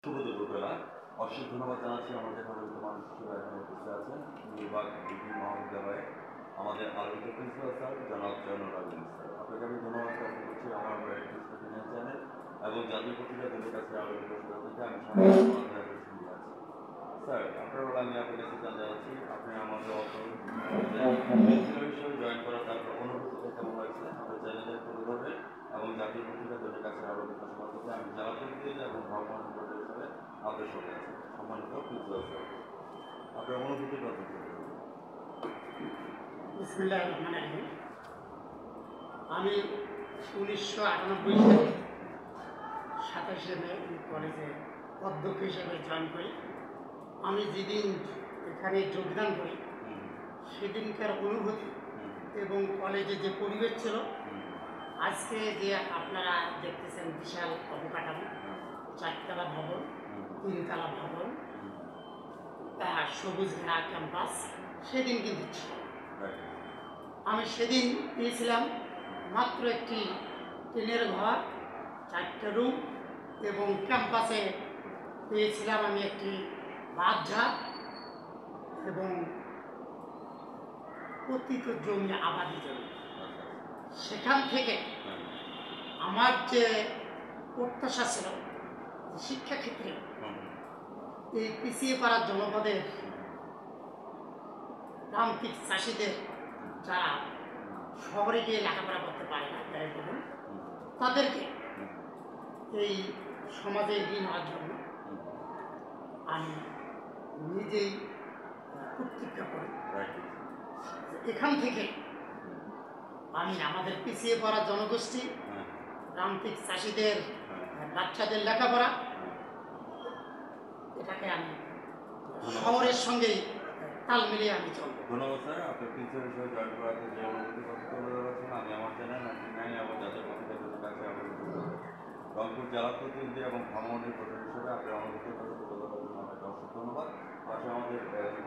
শুভ দুপুরবেলা। অশেষ ধন্যবাদ জানাচ্ছি আমাদের বিদ্যমান শিক্ষক এখানে উপস্থিত আছেন নির্বাগ ডিগ্রি মহাবিদ্যালয়ে আমাদের আলোচিত প্রিন্সিপাল স্যার জনাব জয়নুল আবেদিন স্যার। আপনাকে আমি ধন্যবাদ জ্ঞাপন করছি আমার চ্যানেল এবং জাতীয় পত্রিকা দলের কাছে আলোচিত সেটা থেকে আমি সুবিধা আছি। স্যার আপনার বলে আমি আপনার কাছে জানতে চাচ্ছি আপনি আমাদের হিসেবে জয়েন করা তারপর অনুভূতিটা কেমন হয়েছে আমাদের চ্যানেলের প্রতিভাবে এবং জাতীয় পত্রিকা দলের কাছে আলোচিত সভা থেকে আমি জেলা প্রতিনিধি এবং ভ্রমণ হিসেবে আপনার সঙ্গে আছি সম্মানিত প্রিন্সিপাল স্যার আপনার অনুভূতি কথা বিসমিল্লাহির রহমানির রহিম। আমি 1998 সালে 27শে মে কলেজে অধ্যক্ষ হিসেবে জয়েন করি। আমি যেদিন এখানে যোগদান করি সেদিনকার অনুভূতি এবং কলেজে যে পরিবেশ ছিল, আজকে যে আপনারা দেখতেছেন বিশাল অবকাঠামো, 4তলা ভবন, 3তলা ভবন, সবুজ ঘেরা ক্যাম্পাস, সেদিন কিন্তু ছিল। আমি সেদিন পেয়েছিলাম মাত্র একটি টিনের ঘর, 4টে রুম এবং ক্যাম্পাসে পেয়েছিলাম আমি একটি বাঁধঝাড় এবং পতিত জমি, আবাদি জমি। সেখান থেকে আমার যে প্রত্যাশা ছিল শিক্ষাক্ষেত্রে এই পিছিয়ে পড়া জনপদের প্রান্তিক চাষিদের যারা শহরে গিয়ে লেখাপড়া করতে পারে না, যাই বলুন, তাদেরকে এই সমাজে এগিয়ে নেওয়ার জন্য আমি নিজেই প্রতিজ্ঞা করি। এখান থেকে আমি আমাদের পিছিয়ে পড়া জনগোষ্ঠী, প্রান্তিক চাষিদের বাচ্চাদের লেখাপড়া, এটাকে আমি শহরের সঙ্গেই তাল মিলিয়ে আমি চলব। ধন্যবাদ স্যার। আপনার প্রিন্সিপাল হিসেবে জয়েন করাতে যে অনুভূতি কথা তুলে ধরেছেন আমি আমার চ্যানেল 99 এবং জাতীয় পত্রিকাদের কাছে রংপুর জেলা প্রতিনিধি এবং ভ্রমণের প্রধান হিসেবে আপনার অনুভূতি কথা তুলে ধরার জন্য আপনাকে অসংখ্য ধন্যবাদ। পাশে আমাদের স্যার আছে,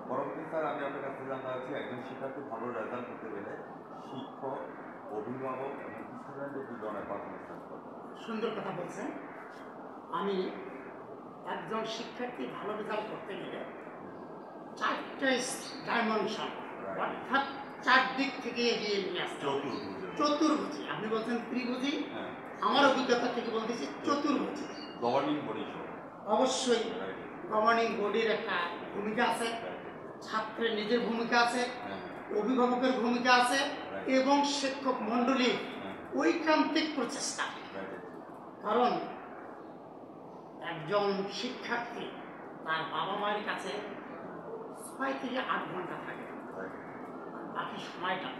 পরবর্তী স্যার আমি আপনার কাছে জানতে চাচ্ছি একজন শিক্ষার্থী ভালো রেজাল্ট করতে গেলে শিক্ষক, অভিভাবক এবং স্টুডেন্টের কি ধরনের পারফরমেন্স করতে? সুন্দর কথা বলছেন। আমি একজন শিক্ষার্থী ভালো রেজাল্ট করতে গেলে 4টে ডাইমেনশন, অর্থাৎ 4 দিক থেকে এগিয়ে নিয়ে আসতে হবে। চতুর্ভুজি, আপনি বলছেন ত্রিভুজি, আমার অভিজ্ঞতা থেকে বলতেছি চতুর্ভুজি। গভর্নিং বডি, অবশ্যই গভর্নিং বডির একটা ভূমিকা আছে, ছাত্রের নিজের ভূমিকা আছে, অভিভাবকের ভূমিকা আছে এবং শিক্ষক মণ্ডলীর ঐকান্তিক প্রচেষ্টা। কারণ একজন শিক্ষার্থী তার বাবা মায়ের কাছে 6 থেকে 8 ঘন্টা থাকে, বাকি সময়টা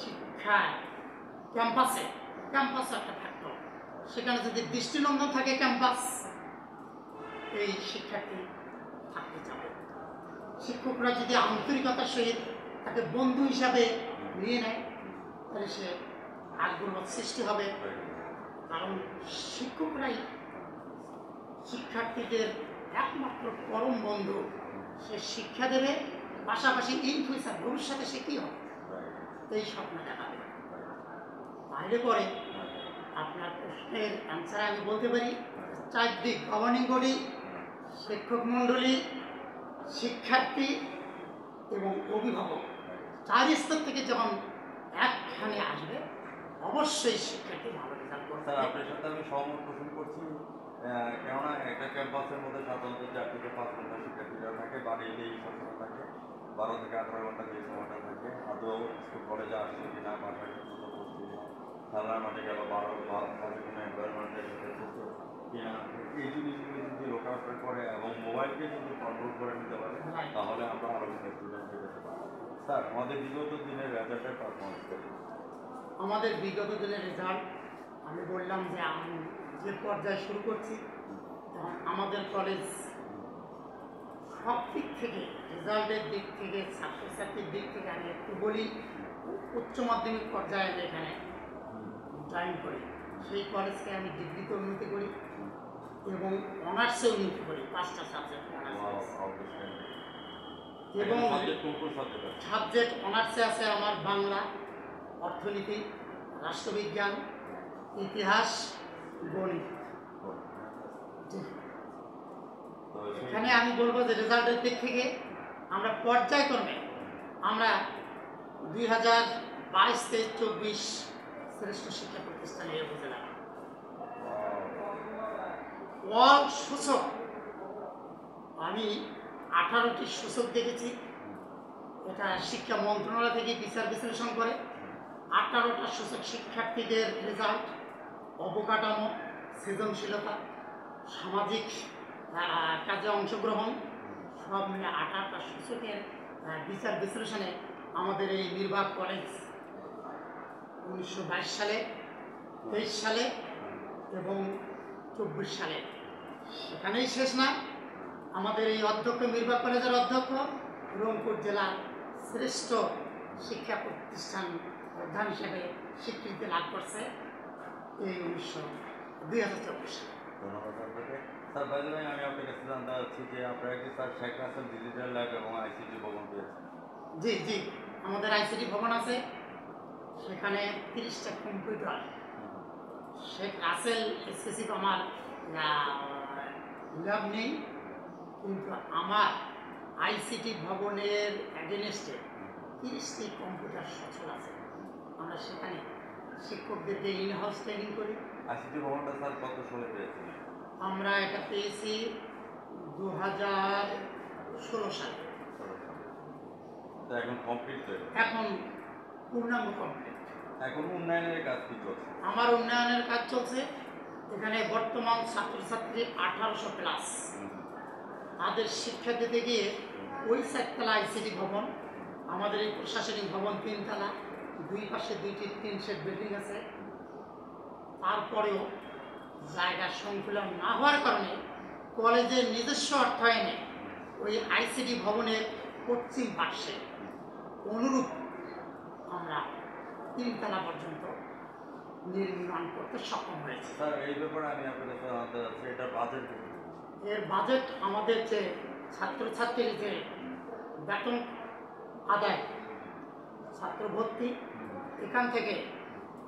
শিক্ষায় ক্যাম্পাসে একটা ফ্যাক্টর। সেখানে যদি দৃষ্টিনন্দন থাকে ক্যাম্পাস, এই শিক্ষার্থী থাকতে চাবে। শিক্ষকরা যদি আন্তরিকতার সহিত তাকে বন্ধু হিসাবে নিয়ে নেয় তাহলে সে আগ্রহ সৃষ্টি হবে। কারণ শিক্ষকরাই শিক্ষার্থীদের একমাত্র পরম বন্ধু। সে শিক্ষা দেবে, পাশাপাশি ইন ফিউচার ভবিষ্যতে সে কী হবে এই স্বপ্ন দেখাবে। বাইরে পরে আপনার প্রশ্নের অ্যান্সার আমি বলতে পারি 4 দিক: গভর্নিং বডি, শিক্ষক মণ্ডলী, শিক্ষার্থী এবং অভিভাবক। 4 স্তর থেকে যখন একখানে আসবে অবশ্যই শিক্ষার্থী ভালো রেজাল্ট করবে। স্যার আপনার সাথে আমি সহমত পোষণ করছি। কেননা একটা ক্যাম্পাসের মধ্যে সাধারণত 4 থেকে 5 ঘন্টা শিক্ষার্থীরা থাকে, বাড়িতেই সবসময় থাকে 12 থেকে 18 ঘন্টা যে সময়টা থাকে। আদৌ স্কুল কলেজে আসছে কিনা, বাসায় খেলার মাঠে গেল, কোনো এনভায়রনমেন্টে কিনা, এই জিনিসগুলো যদি লোক আউট করে এবং মোবাইলকে যদি কন্ট্রোল করে নিতে পারে তাহলে আমরা আরও স্টুডেন্ট হয়ে যেতে পারি। স্যার আমাদের বিগত দিনের রেজাল্টের পারফরমেন্স করি। আমাদের বিগত দিনের রেজাল্ট আমি বললাম যে আমি যে পর্যায়ে শুরু করছি, আমাদের কলেজ সব দিক থেকে, রেজাল্টের দিক থেকে, ছাত্রছাত্রীর দিক থেকে আমি একটু বলি, উচ্চ মাধ্যমিক পর্যায়ে আমি এখানে জয়েন করি। সেই কলেজকে আমি ডিগ্রিতে উন্নতি করি এবং অনার্সে উন্নতি করি, 5টা সাবজেক্ট অনার্স। এবং সাবজেক্ট অনার্সে আছে আমার বাংলা, অর্থনীতি, রাষ্ট্রবিজ্ঞান, ইতিহাস গণিত। জি। তো এখানে আমি বলবো যে রেজাল্টের দিক থেকে আমরা পর্যায়ক্রমে আমরা 2022-23-24 শ্রেষ্ঠ শিক্ষা প্রতিষ্ঠানে এই উপজেলা ওয়ার্ল্ড সূচক আমি 18টি সূচক দেখেছি। এটা শিক্ষা মন্ত্রণালয় থেকে বিচার বিশ্লেষণ করে 18টা সূচক শিক্ষার্থীদের রেজাল্ট, অবকাঠামো, সৃজনশীলতা, সামাজিক কাজে অংশগ্রহণ সব মিলে 18টা সূচকের বিচার বিশ্লেষণে আমাদের এই নির্বাক কলেজ 1922 সালে, 23 সালে এবং 24 সালে সেখানেই শেষ না, আমাদের এই অধ্যক্ষ নির্বাক কলেজের অধ্যক্ষ রংপুর জেলার শ্রেষ্ঠ শিক্ষা প্রতিষ্ঠান প্রধান হিসেবে স্বীকৃতি লাভ করছে এই 2024 সালে। ধন্যবাদ আপনাকে। স্যার বাইরে আমি আপনার কাছে জানতে চাচ্ছি যে আপনারা কি sir Sheikh Russel digital lab এবং আইসিটি ভবন পেয়েছেন? জি জি, আমাদের আইসিটি ভবন আছে, সেখানে 30টা কম্পিউটার। শেখ রাসেল স্পেসিফিক আমার ল্যাব নেই, কিন্তু আমার আইসিটি ভবনের অ্যাগেনস্টে 30টি কম্পিউটার সচল আছে। আমরা সেখানে শিক্ষকদেরকে ইন হাউস ট্রেনিং করি। আইসিটি ভবনটা স্যার কত সালে পেয়েছেন? আমরা এটা পেয়েছি 2016 সালে। তো এখন কমপ্লিট হয়ে গেছে। এখন পূর্ণাঙ্গ কমপ্লিট। এখন উন্নয়নের কাজ কি চলছে? আমার উন্নয়নের কাজ চলছে। এখানে বর্তমান ছাত্রছাত্রী 1800 প্লাস। তাদের শিক্ষা দিতে গিয়ে ওই 4তলা আইসিটি ভবন, আমাদের এই প্রশাসনিক ভবন 3তলা, দুই পাশে 2টি 3 শেড বিল্ডিং আছে। তারপরেও জায়গা সংকুলন না হওয়ার কারণে কলেজের নিজস্ব অর্থায়নে ওই আইসিটি ভবনের পশ্চিম পার্শ্বে অনুরূপ আমরা 3তলা পর্যন্ত নির্মাণ করতে সক্ষম হয়েছে। স্যার এই ব্যাপারে আমি আপনার কাছে জানতে চাচ্ছি এটার বাজেট কত? এর বাজেট আমাদের যে ছাত্রছাত্রীর যে বেতন আদায়, ছাত্র ভর্তি, এখান থেকে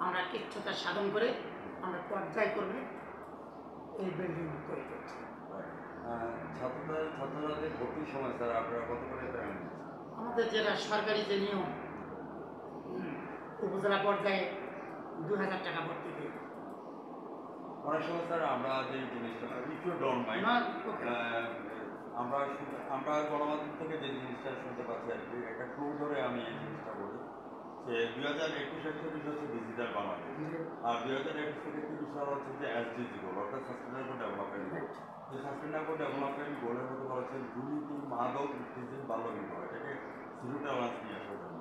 আমরা কিচ্ছুটা সাধন করে আমরা পর্যায়ক্রমে এই বিল্ডিং তৈরি করছি। ছাত্রছাত্রীদের ভর্তির সময় স্যার আপনারা কত করে পেমেন্ট দিচ্ছেন? আমাদের যেটা সরকারি যে নিয়ম, উপজেলা পর্যায়ে 2000 টাকা ভর্তি দিই। অনেক সময় স্যার আমরা যে জিনিসটা একটু ডোন্ট মাইন্ড আমরা গণমাধ্যম থেকে যে জিনিসটা শুনতে পাচ্ছি আর কি, একটা ক্লু ধরে আমি এই জিনিসটা বলি যে 2021-21 হচ্ছে ডিজিটাল বাংলাদেশ, আর 2021 থেকে 30 সাল হচ্ছে যে এসডিজি গোল, অর্থাৎ সাস্টেনেবল ডেভেলপমেন্ট গোল। এই সাস্টেনেবল ডেভেলপমেন্ট গোলের মধ্যে বলেছেন দুর্নীতি, মাদক, ইত্যাদি, বাল্যবিবাহ, এটাকে জিরো টলারেন্স নিয়ে আসার জন্য।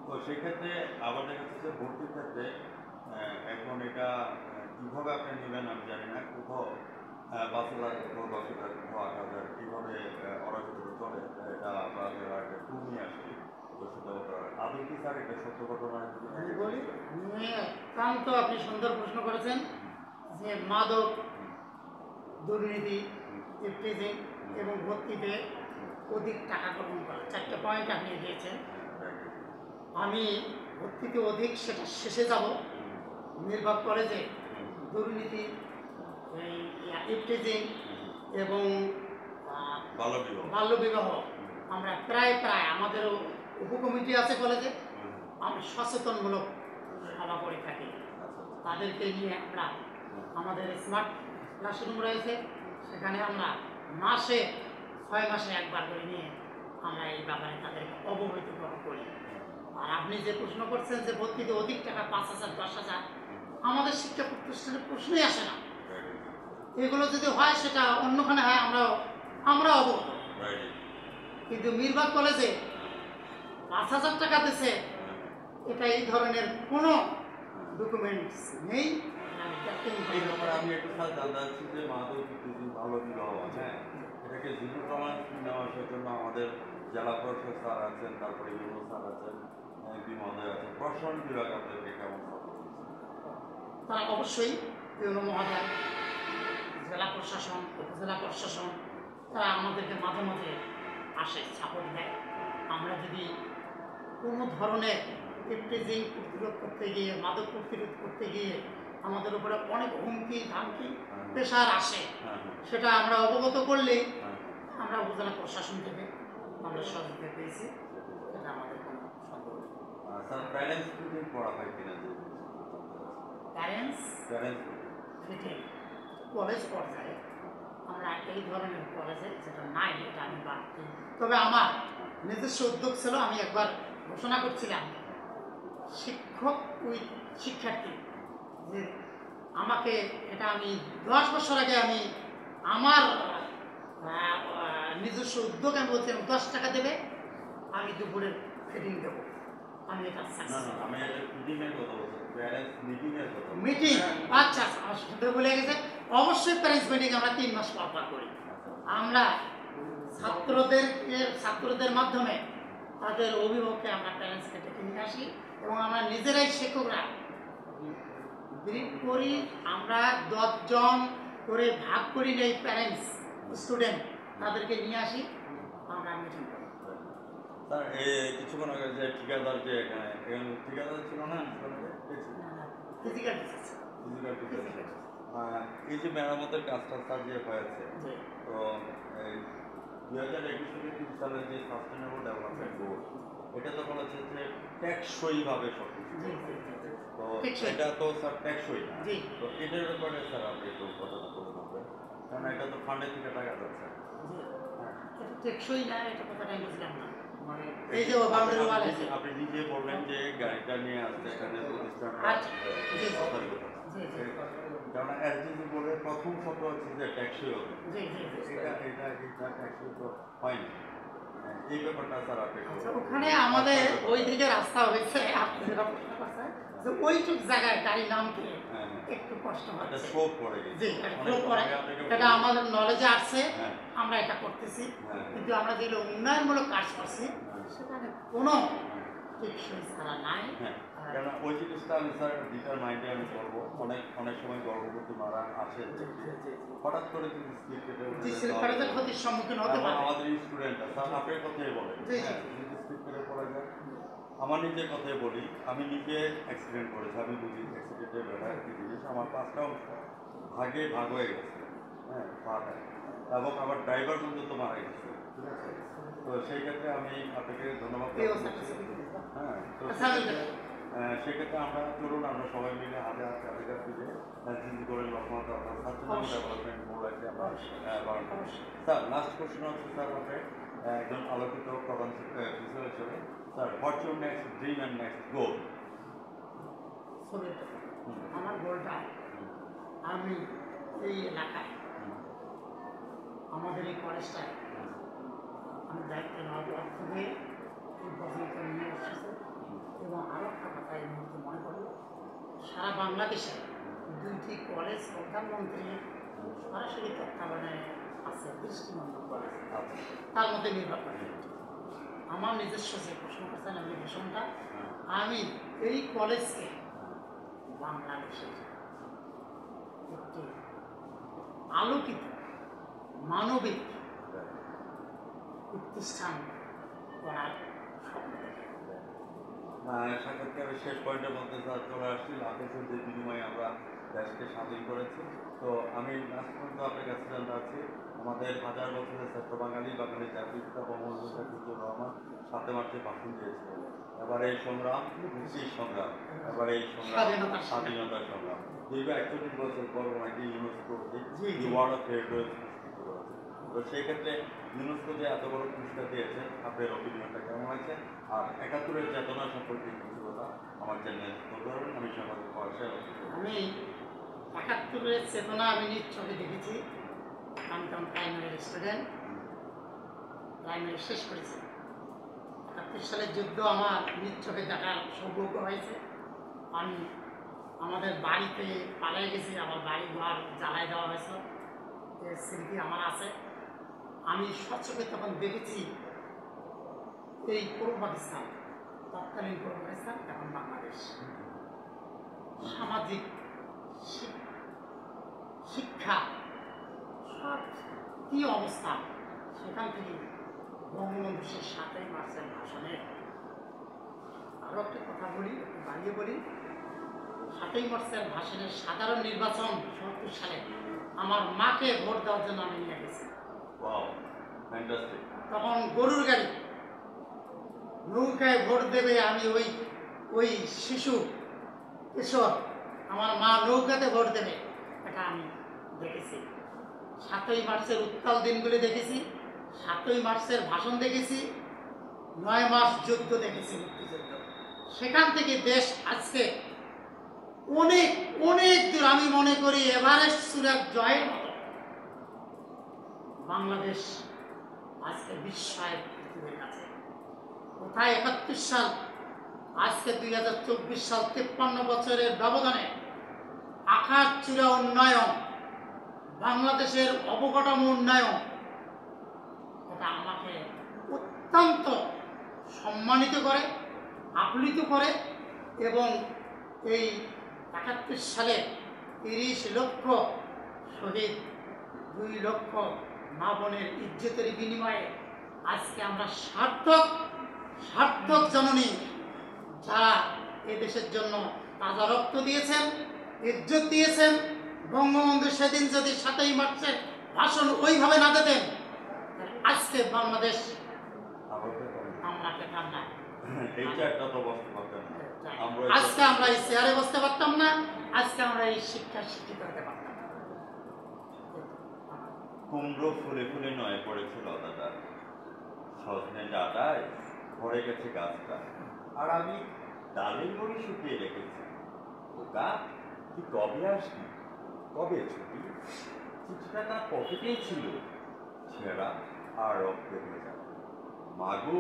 তো সেক্ষেত্রে আবার দেখা যাচ্ছে যে ভর্তির ক্ষেত্রে এখন এটা কীভাবে আপনি নেবেন আমি জানি না, কোথাও 5,000, কোথাও 10,000, কোথাও 8,000, কীভাবে অরাজকতা চলে এটা আপনাদের একটা টু নিয়ে আসে। আদৌ কি স্যার এটা সত্য ঘটনা? আমি বলি, অত্যন্ত আপনি সুন্দর প্রশ্ন করেছেন যে মাদক, দুর্নীতি, ইফটিজিং এবং ভর্তিতে অধিক টাকা গ্রহণ করা, 4টা পয়েন্ট আপনি দিয়েছেন। আমি ভর্তিতে অধিক সেটা শেষে যাব। নির্বাক কলেজে দুর্নীতি, ইফটিজিং এবং বাল্যবিবাহ আমরা প্রায় আমাদেরও উপকমিটি আছে কলেজে, আমরা সচেতনমূলক সভা করে থাকি। তাদেরকে নিয়ে আমরা আমাদের স্মার্ট ক্লাসরুম রয়েছে, সেখানে আমরা মাসে 6 মাসে একবার করে নিয়ে আমরা এই ব্যাপারে তাদেরকে অবহিত করি। আর আপনি যে প্রশ্ন করছেন যে ভর্তিতে অধিক টাকা 5,000, 10,000, আমাদের শিক্ষা প্রতিষ্ঠানের প্রশ্নই আসে না। এগুলো যদি হয় সেটা অন্যখানে হয়, আমরা অবগত, কিন্তু মিরবাগ কলেজে 5,000 টাকা দিচ্ছে, এটা এই ধরনের কোনো ডকুমেন্টস নেই। এই ব্যাপারে আমি একটু স্যার জানতে চাচ্ছি যে মাদক, ইত্যাদি, বাল্যবিবাহ, হ্যাঁ, এটাকে জিরো টলারেন্স নেওয়া আসার জন্য আমাদের জেলা প্রশাসক স্যার আছেন, তারপরে ইউনো স্যার আছেন, এমপি মহোদয় আছেন, প্রশাসন বিভাগ আপনাদেরকে কেমন সাপোর্ট করছে? তারা অবশ্যই ইউনো মহোদয়, জেলা প্রশাসন, উপজেলা প্রশাসন, তারা আমাদেরকে মাঝে মাঝে আসে, সাপোর্ট দেয়। আমরা যদি কোনো ধরনের ইফটিজিং প্রতিরোধ করতে গিয়ে, মাদক প্রতিরোধ করতে গিয়ে আমাদের উপরে অনেক হুমকি ধামকি হ্যাঁ। প্রেশার আসে, হ্যাঁ, হ্যাঁ, সেটা আমরা অবগত করলে হ্যাঁ। আমরা উপজেলা প্রশাসন থেকে আমরা সহযোগিতা পেয়েছি, এটা আমাদের কোনো সন্দেহ নেই। স্যার প্যারেন্টস মিটিং করা হয় কিনা যে প্যারেন্টস প্যারেন্টস মিটিং কলেজ পর্যায়ে আমরা এই ধরনের কলেজে যেটা নাই এটা আমি বাদ দিই। তবে আমার নিজস্ব উদ্যোগ ছিল, আমি একবার ঘোষণা করছিলাম শিক্ষক উইথ শিক্ষার্থী, যে আমাকে এটা আমি 10 বছর আগে আমি আমার নিজস্ব উদ্যোগ আমি বলছিলাম 10 টাকা দেবে, আমি দুপুরের ফিডিং দেবো। আমি এটা না সাকসেস না আমি এটা মিটিংয়ের কথা বলছি, প্যারেন্টস মিটিংয়ের কথা বলছি। মিটিং, আচ্ছা আমার সাথে বলে গেছে, অবশ্যই প্যারেন্টস মিটিং আমরা 3 মাস পর পর করি। আমরা ছাত্রদের মাধ্যমে তাদের অভিভাবককে আমরা প্যারেন্টসকে ডেকে নিয়ে আসি এবং আমরা নিজেরাই শিক্ষকরা ব্রিফ করি, আমরা 10 জন করে ভাগ করি নেই প্যারেন্টস স্টুডেন্ট, তাদেরকে নিয়ে আসি, আমরা মিটিং করি। স্যার কিছুক্ষণ আগে যে ঠিকাদার যে এখানে ঠিকাদার ছিল না ফিজিক্যাল ফিজিক্যাল টিচার, এই যে মেরামতের কাজটা স্যার যে হয়েছে, তো এই 2021 থেকে 30 সালের যে সাস্টেনেবল ডেভেলপমেন্ট গোল, এটা তো বলেছে যে টেকসইভাবে সব কিছু, তো এটা তো স্যার টেকসই না, তো এটার ব্যাপারে স্যার আপনি একটু কথাটা বলে বলবেন, কারণ এটা তো ফান্ডের থেকে টাকা যাচ্ছে। টেকসই না, এটা কথাটা আমি বুঝলাম না। এই যে বাউন্ডারি ওয়াল আছে, আপনি নিজে বললেন যে গাড়িটা নিয়ে আসতে এখানে প্রতিষ্ঠান, কারণ এসডিজি বলে প্রথম শব্দ হচ্ছে যে ট্যাক্সই হবে, এটা ট্যাক্সই তো হয়নি, এই ব্যাপারটা স্যার আপনি ওখানে আমাদের ওই দিকে রাস্তা হয়েছে, আপনি যেটা প্রশ্ন করছেন যে ওইটুক জায়গায় গাড়ি নামতে একটু কষ্ট হচ্ছে, শো পড়ে গেছে, জি ফ্লো করে, এটা আমাদের নলেজে আসছে, আমরা এটা করতেছি, কিন্তু আমরা যেগুলো উন্নয়নমূলক কাজ করছি সেখানে কোনো টেকসই ছাড়া নাই। কেন ওই জিনিসটা আমি স্যার ডিটার মাইন্ডে আমি করবো, অনেক সময় গর্ভবতী মারা আসে, হঠাৎ করে যদি স্লিপ কেটে ক্ষতির সম্মুখীন হতে পারে, আমাদের স্টুডেন্টরা স্যার আপনার কথাই বলেন, যদি স্লিপ কেটে পড়া যায়, আমার নিজের কথাই বলি, আমি নিজে অ্যাক্সিডেন্ট করেছি, আমি বুঝি অ্যাক্সিডেন্টের ব্যাপার কি জিনিস, আমার 5টা অংশ ভাগ হয়ে গেছে, হ্যাঁ পাটা, এবং আমার ড্রাইভার পর্যন্ত মারা গেছে, ঠিক আছে, তো সেই ক্ষেত্রে আমি আপনাকে ধন্যবাদ জানাচ্ছি। হ্যাঁ, তো সেক্ষেত্রে আমরা চলুন আমরা সবাই মিলে হাতে হাতে আধিকার দিলে জিজি করে লক্ষ্যমাত্রা অর্থাৎ সাস্টেনেবল ডেভেলপমেন্ট গোল আছে আমরা পালন করি। স্যার লাস্ট কোশ্চেন হচ্ছে স্যার আপনি একজন আলোকিত প্রধান প্রিন্সিপাল হিসেবে, sir what's your next dream and next গোল? আমার গোলটা আমি এই এলাকায় আমাদের এই কলেজটায় আমি দায়িত্ব নেওয়ার পর থেকে এই বছরটা নিয়ে এসেছে, এবং আরও একটা কথা এই মুহূর্তে মনে করি, সারা বাংলাদেশে 2টি কলেজ প্রধানমন্ত্রীর সরাসরি তত্ত্বাবধানে আছে, দৃষ্টিনন্দন কলেজ, তার মধ্যে নির্ভর করে আমার নিজস্ব যে প্রশ্ন করছেন অ্যাপ্লিকেশনটা, আমি এই কলেজকে বাংলাদেশের একটি আলোকিত মানবিক প্রতিষ্ঠান করার স্বপ্ন দেখি। সাক্ষাৎকারের শেষ পয়েন্টের মধ্যে স্যার চলে আসছি, লাখের যে বিনিময়ে আমরা দেশকে স্বাধীন করেছি, তো আমি লাস্ট পর্যন্ত আপনার কাছে জানতে চাচ্ছি, আমাদের 1000 বছরের শ্রেষ্ঠ বাঙালি জাতির পিতা বঙ্গবন্ধু শেখ মুজিবুর রহমান 7 মার্চে ভাষণ দিয়েছিলেন, এবার এই সংগ্রাম মুক্তির সংগ্রাম, এবার এই সংগ্রাম স্বাধীনতার সংগ্রাম, দীর্ঘ 41 বছর পর ওনাকে ইউনেস্কো ওয়ার্ল্ড অফ হেরিটেজ পুরস্কৃত করেছে, তো সেই ক্ষেত্রে ইউনেস্কো যে এত বড় পুরস্কার দিয়েছে, আপনার অপিনিয়নটা কেমন আছে, আর 71-এর চেতনা সম্পর্কে কিছু কথা আমার চ্যানেলে ধরুন, আমি সমাজের পয়সা আমি 71-এর চেতনা আমি নিজ চোখে দেখেছি, আমি তখন প্রাইমারি স্টুডেন্ট, প্রাইমারি শেষ করেছি, 71 সালের যুদ্ধ আমার নিজ চোখে দেখার সৌভাগ্য হয়েছে, আমি আমাদের বাড়িতে পালিয়ে গেছি, আমার বাড়ি ঘর জ্বালাই দেওয়া হয়েছে, এর স্মৃতি আমার আছে, আমি স্বচক্ষে তখন দেখেছি এই পূর্ব পাকিস্তান, তৎকালীন পূর্ব পাকিস্তান, এখন বাংলাদেশ, সামাজিক শিক্ষা সব কী অবস্থা, সেখান থেকে বঙ্গবন্ধু সেই 7 মার্চের ভাষণের আরও একটা কথা বলি, একটু বাড়িয়ে বলি, 7ই মার্চের ভাষণের সাধারণ নির্বাচন ৭৭ সালে আমার মাকে ভোট দেওয়ার জন্য আমি নিয়ে গেছি। Wow, fantastic. তখন গরুর গাড়ি, নৌকায় ভোট দেবে, আমি ওই শিশু কিশোর, আমার মা নৌকাতে ভোট দেবে, এটা আমি দেখেছি। 7ই মার্চের উত্তাল দিনগুলি দেখেছি, 7ই মার্চের ভাষণ দেখেছি, 9 মাস যুদ্ধ দেখেছি, মুক্তিযুদ্ধ। সেখান থেকে দেশ আজকে অনেক অনেক দূর, আমি মনে করি এভারেস্ট চূড়ার জয়ের মতো বাংলাদেশ আজকে বিস্ময়ের পৃথিবীর কাছে। কোথায় 71 সাল, আজকে 2024 সাল, 53 বছরের ব্যবধানে আকাশ চূড়া উন্নয়ন, বাংলাদেশের অবকাঠামো উন্নয়ন, এটা আমাকে অত্যন্ত সম্মানিত করে, আপ্লুত করে। এবং এই 71 সালে 30 লক্ষ শহীদ, 2 লক্ষ মা বোনের ইজ্জতের বিনিময়ে আজকে আমরা সার্থক জননী, যারা এদেশের জন্য তাজা রক্ত দিয়েছেন, ইজ্জত দিয়েছেন। বঙ্গবন্ধু সেদিন যদি 7ই মার্চের ভাষণ ওইভাবে না দিতেন, আজকে বাংলাদেশ আমরা পেতাম না। আজকে আমরা এই চেয়ারে বসতে পারতাম না, আজকে আমরা এই শিক্ষা শিক্ষিত হতে পারতাম না। কুমড়ো ফুলে ফুলে নয় পড়েছিল দাদা, সজনে ডাটায় ভরে গেছে গাছটা, আর আমি ডালের বড়ি শুকিয়ে রেখেছি। ওকা, তুই কবে আসবি? কবে ছুটি? চিঠিটা তার পকেটেই ছিল, ছেঁড়া আর রক্তে ভেজা। মাগো,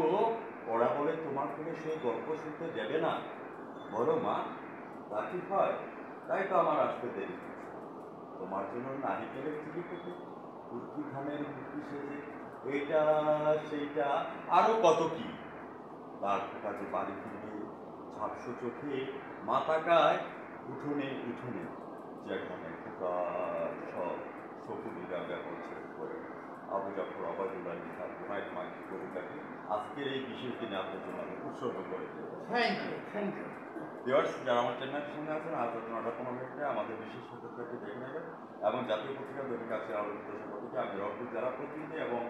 ওরা বলে তোমার থেকে সেই গল্প শুনতে দেবে না। বলো মা, তা কি হয়? তাই তো আমার আসতে দেরি হয়েছে। তোমার জন্য নারিকেলের চিঠি থেকে কুর্তি ধানের মুক্তি সেজে এটা সেইটা আরো কত কি, তার কাছে বাড়ি ফিরে ঝাপসো চোখে মা তাকায় উঠোনে উঠোনে, যেখানে সব শকুনিরা ব্যবহার করে আবু জাফর আবাদুল্লাহ লিখা হুমায়ুন মাইকি কবিতাকে আজকের এই বিশেষ দিনে আপনার জন্য আমি উৎসর্গ করে দিই। Thank you. ভিউয়ার্স, যারা আমার চ্যানেলের সঙ্গে আছেন, আজ 9:15 আমাদের বিশেষ সতর্কতাটি দেখে নেবেন এবং জাতীয় পত্রিকা দৈনিক কাছে আলোচিত সম্পর্কে আমি রংপুর জেলা প্রতিনিধি এবং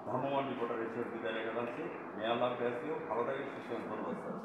ভ্রাম্যমাণ রিপোর্টার হিসেবে বিদায় রেখে যাচ্ছি। মে আল্লাহ, ভালো থাকেন, সুস্থ, ধন্যবাদ স্যার।